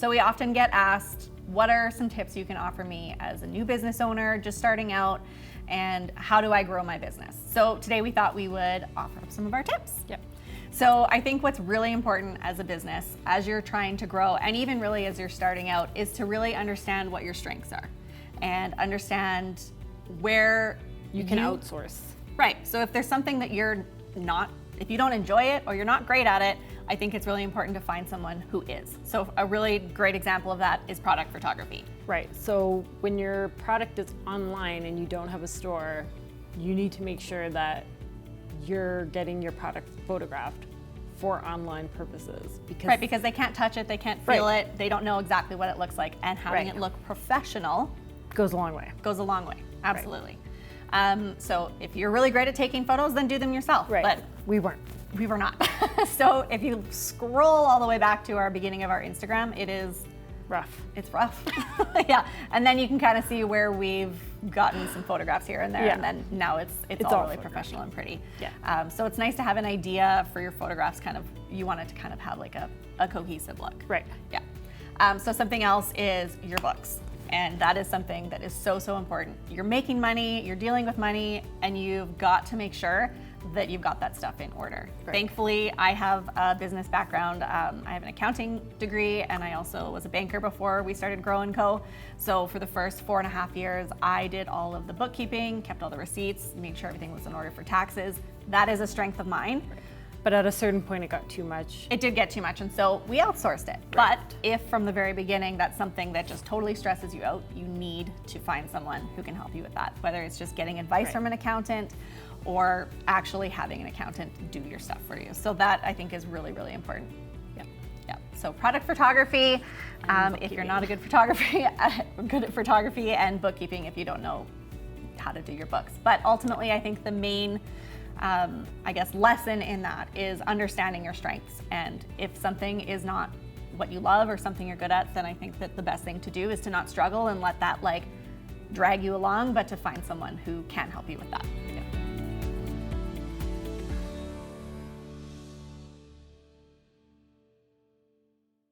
So we often get asked, what are some tips you can offer me as a new business owner just starting out, and how do I grow my business? So today we thought we would offer up some of our tips. Yep. So I think what's really important as a business, as you're trying to grow, and even really as you're starting out, is to really understand what your strengths are and understand where You can outsource. Right. So if there's something that if you don't enjoy it or you're not great at it, I think it's really important to find someone who is. So a really great example of that is product photography. Right. So when your product is online and you don't have a store, you need to make sure that you're getting your product photographed for online purposes. Because they can't touch it, they can't feel it, they don't know exactly what it looks like, and having it look professional goes a long way. Goes a long way. Absolutely. So if you're really great at taking photos, then do them yourself. Right. But we weren't. We were not. So if you scroll all the way back to our beginning of our Instagram, it is Rough. It's rough. Yeah. And then you can kind of see where we've gotten some photographs here and there, and then now it's all really professional and pretty. Yeah. So it's nice to have an idea for your photographs. You want it to kind of have like a cohesive look. Right. Yeah. So something else is your books. And that is something that is so, so important. You're making money, you're dealing with money, and you've got to make sure that you've got that stuff in order. Right. Thankfully, I have a business background. I have an accounting degree, and I also was a banker before we started Grow & Co. So for the first 4.5 years, I did all of the bookkeeping, kept all the receipts, made sure everything was in order for taxes. That is a strength of mine. Right. But at a certain point, it got too much. It did get too much, and so we outsourced it. Right. But if from the very beginning that's something that just totally stresses you out, you need to find someone who can help you with that. Whether it's just getting advice from an accountant or actually having an accountant do your stuff for you. So that, I think, is really, really important. Yeah. So product photography, if you're not a good good at photography, and bookkeeping if you don't know how to do your books. But ultimately, I think the main lesson in that is understanding your strengths. And if something is not what you love or something you're good at, then I think that the best thing to do is to not struggle and let that drag you along, but to find someone who can help you with that.